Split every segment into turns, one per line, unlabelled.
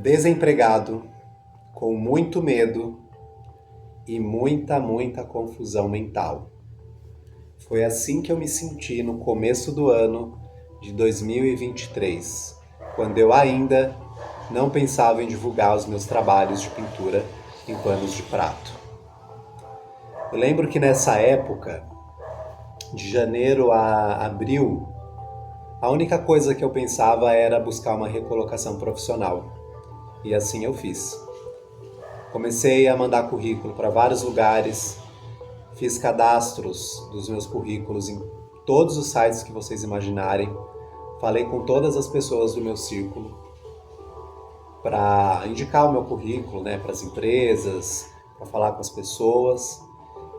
Desempregado, com muito medo e muita confusão mental. Foi assim que eu me senti no começo do ano de 2023, quando eu ainda não pensava em divulgar os meus trabalhos de pintura em panos de prato. Eu lembro que nessa época, de janeiro a abril, a única coisa que eu pensava era buscar uma recolocação profissional. E assim eu fiz. Comecei a mandar currículo para vários lugares, fiz cadastros dos meus currículos em todos os sites que vocês imaginarem, falei com todas as pessoas do meu círculo para indicar o meu currículo, né, para as empresas, para falar com as pessoas.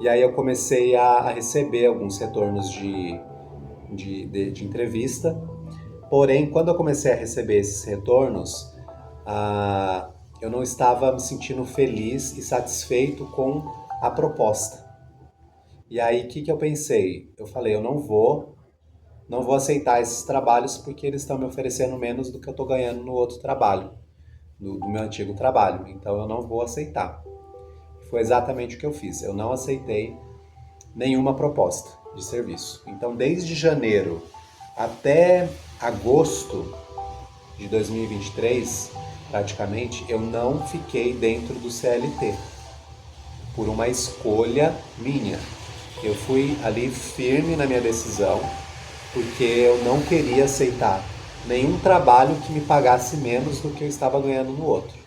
E aí eu comecei a receber alguns retornos de entrevista. Porém, quando eu comecei a receber esses retornos, eu não estava me sentindo feliz e satisfeito com a proposta. E aí, o que eu pensei? Eu falei, eu não vou aceitar esses trabalhos porque eles estão me oferecendo menos do que eu estou ganhando no outro trabalho, do meu antigo trabalho. Então, eu não vou aceitar. Foi exatamente o que eu fiz. Eu não aceitei nenhuma proposta de serviço. Então, desde janeiro até agosto de 2023, praticamente, eu não fiquei dentro do CLT por uma escolha minha. Eu fui ali firme na minha decisão, porque eu não queria aceitar nenhum trabalho que me pagasse menos do que eu estava ganhando no outro.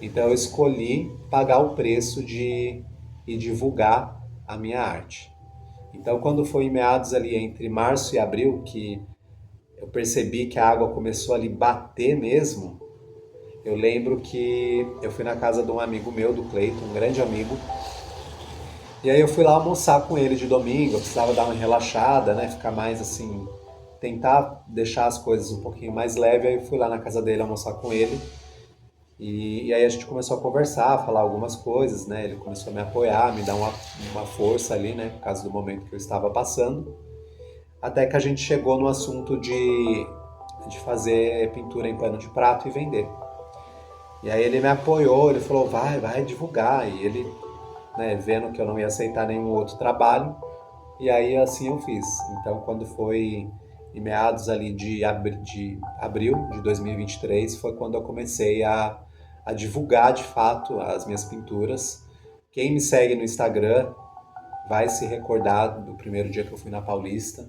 Então eu escolhi pagar o preço e divulgar a minha arte. Então quando foi em meados ali entre março e abril que eu percebi que a água começou ali bater mesmo, eu lembro que eu fui na casa de um amigo meu, do Cleiton, um grande amigo, e aí eu fui lá almoçar com ele de domingo, eu precisava dar uma relaxada, né, ficar mais assim, tentar deixar as coisas um pouquinho mais leve, aí eu fui lá na casa dele almoçar com ele, e aí a gente começou a conversar, a falar algumas coisas, né, ele começou a me apoiar, me dar uma força ali, né, por causa do momento que eu estava passando, até que a gente chegou no assunto de fazer pintura em pano de prato e vender. E aí ele me apoiou, ele falou, vai divulgar. E ele, né, vendo que eu não ia aceitar nenhum outro trabalho, e aí assim eu fiz. Então quando foi em meados ali de abril de 2023, foi quando eu comecei a divulgar de fato as minhas pinturas. Quem me segue no Instagram vai se recordar do primeiro dia que eu fui na Paulista.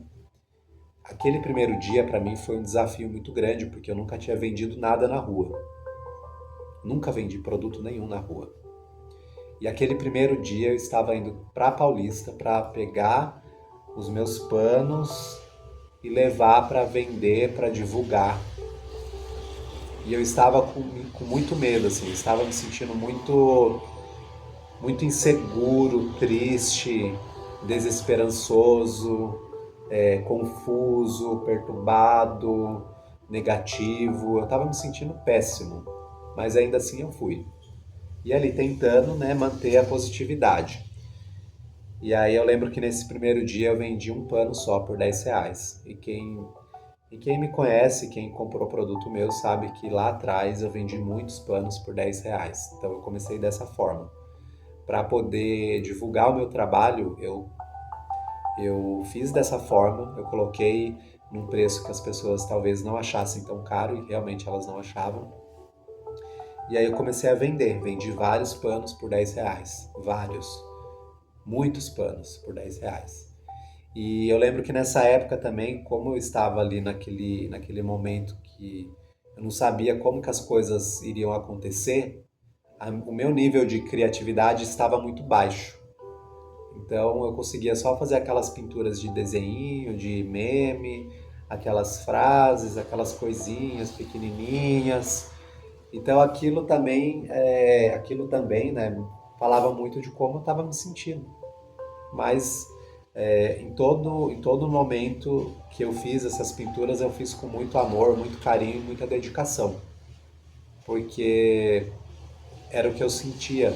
Aquele primeiro dia para mim foi um desafio muito grande, porque eu nunca tinha vendido nada na rua. Nunca vendi produto nenhum na rua. E aquele primeiro dia eu estava indo para Paulista para pegar os meus panos e levar para vender, para divulgar. E eu estava com muito medo, assim, eu estava me sentindo muito inseguro, triste, desesperançoso, confuso, perturbado, negativo. Eu estava me sentindo péssimo, mas ainda assim eu fui. E ali tentando, né, manter a positividade. E aí eu lembro que nesse primeiro dia eu vendi um pano só por R$ 10. E quem me conhece, quem comprou produto meu, sabe que lá atrás eu vendi muitos panos por R$ 10. Então eu comecei dessa forma. Para poder divulgar o meu trabalho, eu fiz dessa forma, eu coloquei num preço que as pessoas talvez não achassem tão caro, e realmente elas não achavam. E aí eu comecei a vender, vendi vários panos por R$ 10, vários, muitos panos por R$ 10. E eu lembro que nessa época também, como eu estava ali naquele momento que eu não sabia como que as coisas iriam acontecer, o meu nível de criatividade estava muito baixo. Então eu conseguia só fazer aquelas pinturas de desenho, de meme, aquelas frases, aquelas coisinhas pequenininhas. Então aquilo também, né, falava muito de como eu estava me sentindo. Mas em todo momento que eu fiz essas pinturas, eu fiz com muito amor, muito carinho e muita dedicação, porque era o que eu sentia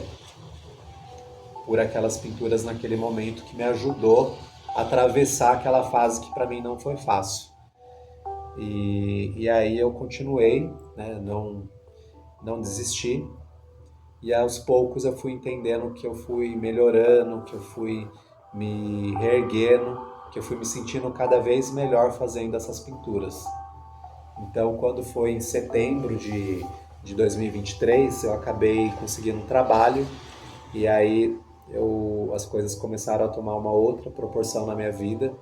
por aquelas pinturas naquele momento que me ajudou a atravessar aquela fase que para mim não foi fácil. E aí eu continuei, né, não, não desisti. E aos poucos eu fui entendendo que eu fui melhorando, que eu fui me reerguendo, que eu fui me sentindo cada vez melhor fazendo essas pinturas. Então, quando foi em setembro de 2023, eu acabei conseguindo um trabalho e aí as coisas começaram a tomar uma outra proporção na minha vida.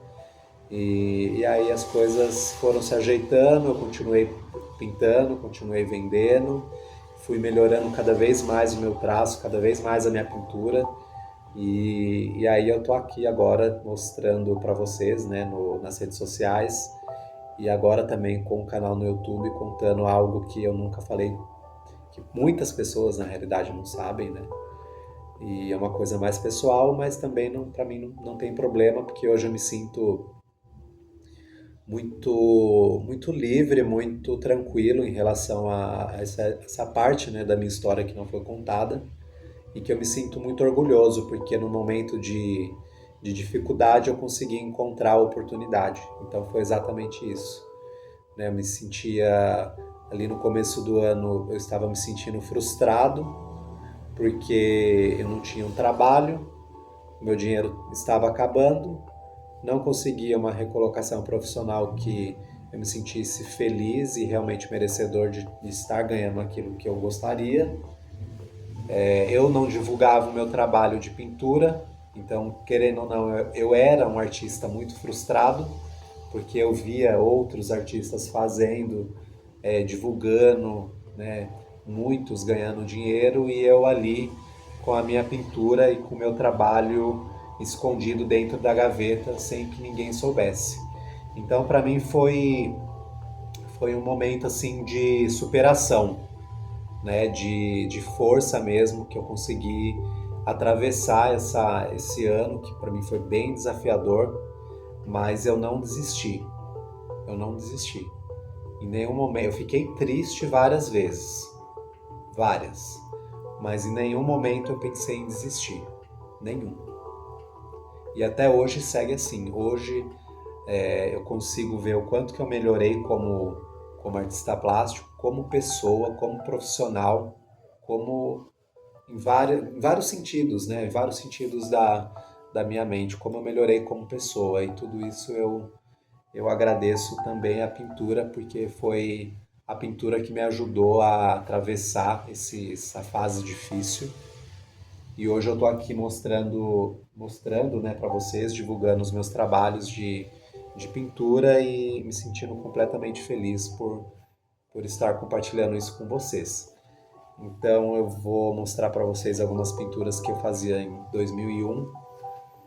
E aí as coisas foram se ajeitando, eu continuei pintando, continuei vendendo, fui melhorando cada vez mais o meu traço, cada vez mais a minha pintura. E aí eu tô aqui agora mostrando para vocês, né, nas redes sociais e agora também com o canal no YouTube contando algo que eu nunca falei, que muitas pessoas na realidade não sabem, né? E é uma coisa mais pessoal, mas também não, para mim não tem problema, porque hoje eu me sinto muito livre, muito tranquilo em relação a essa parte, né, da minha história que não foi contada e que eu me sinto muito orgulhoso, porque no momento de dificuldade eu consegui encontrar a oportunidade. Então foi exatamente isso, né? Eu me sentia ali no começo do ano, eu estava me sentindo frustrado porque eu não tinha um trabalho, meu dinheiro estava acabando, não conseguia uma recolocação profissional que eu me sentisse feliz e realmente merecedor de estar ganhando aquilo que eu gostaria. Eu não divulgava o meu trabalho de pintura, então, querendo ou não, eu era um artista muito frustrado, porque eu via outros artistas fazendo, divulgando, né, muitos ganhando dinheiro e eu ali com a minha pintura e com o meu trabalho escondido dentro da gaveta sem que ninguém soubesse. Então, para mim foi um momento assim de superação, né, de força mesmo, que eu consegui atravessar esse ano, que para mim foi bem desafiador, mas eu não desisti. Eu não desisti. Em nenhum momento. Eu fiquei triste várias vezes. Várias. Mas em nenhum momento eu pensei em desistir. Nenhum. E até hoje segue assim. Hoje eu consigo ver o quanto que eu melhorei como artista plástico, como pessoa, como profissional, como em vários sentidos, né? Em vários sentidos da minha mente, como eu melhorei como pessoa. E tudo isso eu agradeço também à pintura, porque foi a pintura que me ajudou a atravessar essa fase difícil. E hoje eu estou aqui mostrando, né, para vocês, divulgando os meus trabalhos de pintura e me sentindo completamente feliz por estar compartilhando isso com vocês. Então eu vou mostrar para vocês algumas pinturas que eu fazia em 2001.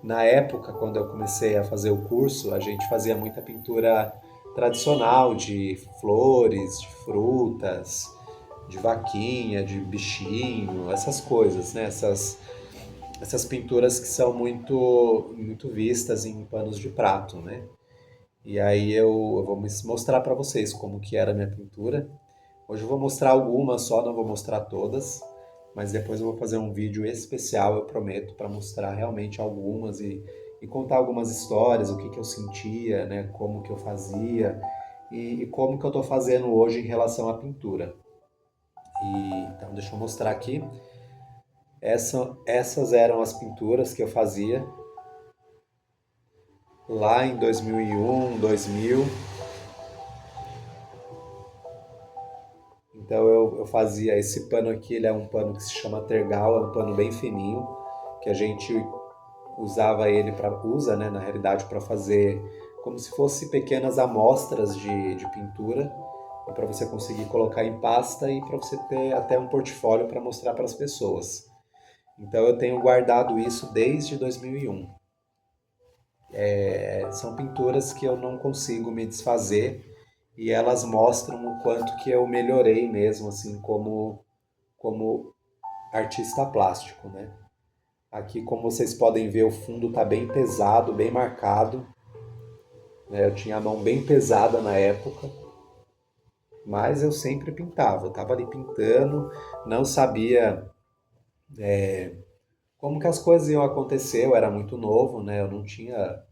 Na época, quando eu comecei a fazer o curso, a gente fazia muita pintura tradicional de flores, de frutas, de vaquinha, de bichinho, essas coisas, né? Essas pinturas que são muito vistas em panos de prato, né? E aí eu vou mostrar para vocês como que era a minha pintura. Hoje eu vou mostrar algumas só, não vou mostrar todas, mas depois eu vou fazer um vídeo especial, eu prometo, para mostrar realmente algumas e contar algumas histórias, o que que eu sentia, né, como que eu fazia e como que eu estou fazendo hoje em relação à pintura. Então deixa eu mostrar aqui. Essas eram as pinturas que eu fazia lá em 2001, 2000. Então eu fazia esse pano aqui, ele é um pano que se chama tergal, é um pano bem fininho, que a gente usava ele para usa, né, na realidade, para fazer como se fosse pequenas amostras de pintura, e para você conseguir colocar em pasta e para você ter até um portfólio para mostrar para as pessoas. Então eu tenho guardado isso desde 2001. São pinturas que eu não consigo me desfazer e elas mostram o quanto que eu melhorei mesmo, assim, como artista plástico, né? Aqui, como vocês podem ver, o fundo está bem pesado, bem marcado, né? Eu tinha a mão bem pesada na época, mas eu sempre pintava. Eu estava ali pintando, não sabia como que as coisas iam acontecer. Eu era muito novo, né? Eu não tinha,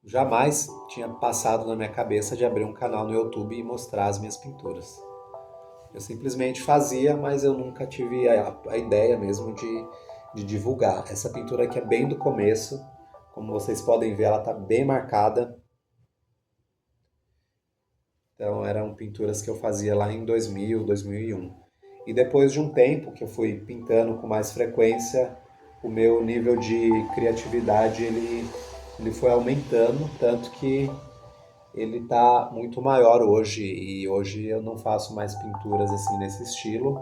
jamais tinha passado na minha cabeça de abrir um canal no YouTube e mostrar as minhas pinturas. Eu simplesmente fazia, mas eu nunca tive a ideia mesmo de divulgar. Essa pintura aqui é bem do começo, como vocês podem ver, ela está bem marcada. Então eram pinturas que eu fazia lá em 2000, 2001. E depois de um tempo que eu fui pintando com mais frequência, o meu nível de criatividade ele foi aumentando, tanto que ele está muito maior hoje. E hoje eu não faço mais pinturas assim nesse estilo,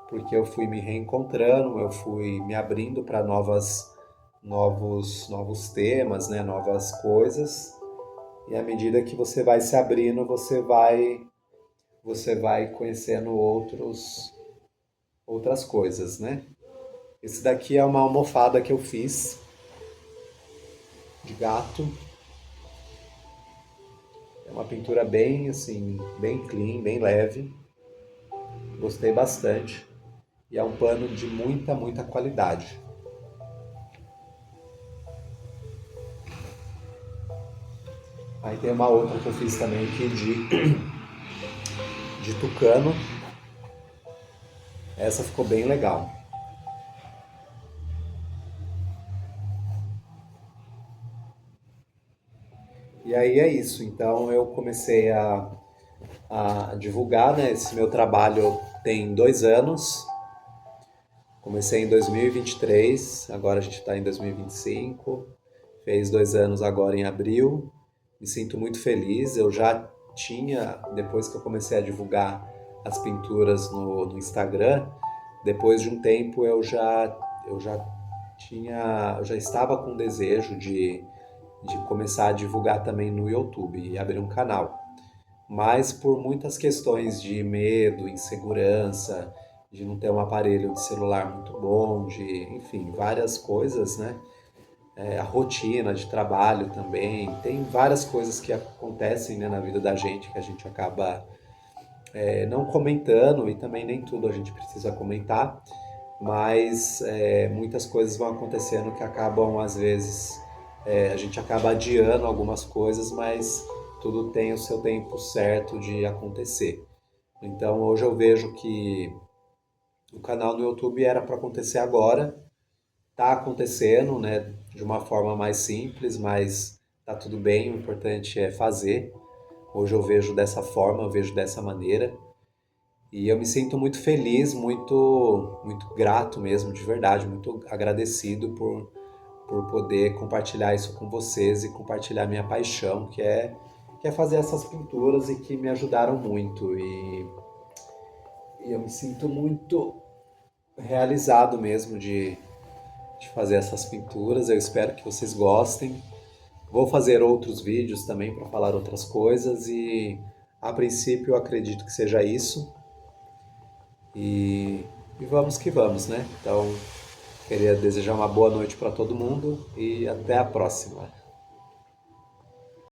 porque eu fui me reencontrando, eu fui me abrindo para novos temas, né, novas coisas. E à medida que você vai se abrindo, você vai conhecendo outras coisas, né? Esse daqui é uma almofada que eu fiz de gato. É uma pintura bem assim, bem clean, bem leve. Gostei bastante. E é um pano de muita qualidade. Aí tem uma outra que eu fiz também aqui de tucano. Essa ficou bem legal. E aí é isso. Então eu comecei a divulgar, né? Esse meu trabalho tem 2 anos. Comecei em 2023, agora a gente está em 2025. Fez 2 anos agora em abril. Me sinto muito feliz. Eu já tinha, depois que eu comecei a divulgar as pinturas no Instagram, depois de um tempo eu já estava com desejo de começar a divulgar também no YouTube e abrir um canal. Mas por muitas questões de medo, insegurança, de não ter um aparelho de celular muito bom, enfim, várias coisas, né? A rotina de trabalho também, tem várias coisas que acontecem, né, na vida da gente que a gente acaba não comentando, e também nem tudo a gente precisa comentar, mas muitas coisas vão acontecendo que acabam, às vezes, a gente acaba adiando algumas coisas, mas tudo tem o seu tempo certo de acontecer. Então hoje eu vejo que o canal no YouTube era para acontecer agora, tá acontecendo, né, de uma forma mais simples, mas tá tudo bem, o importante é fazer. Hoje eu vejo dessa forma, eu vejo dessa maneira. E eu me sinto muito feliz, muito grato mesmo, de verdade, muito agradecido por poder compartilhar isso com vocês e compartilhar minha paixão, que é fazer essas pinturas e que me ajudaram muito. E eu me sinto muito realizado mesmo de fazer essas pinturas. Eu espero que vocês gostem. Vou fazer outros vídeos também para falar outras coisas e a princípio eu acredito que seja isso. E vamos que vamos, né? Então, queria desejar uma boa noite para todo mundo e até a próxima.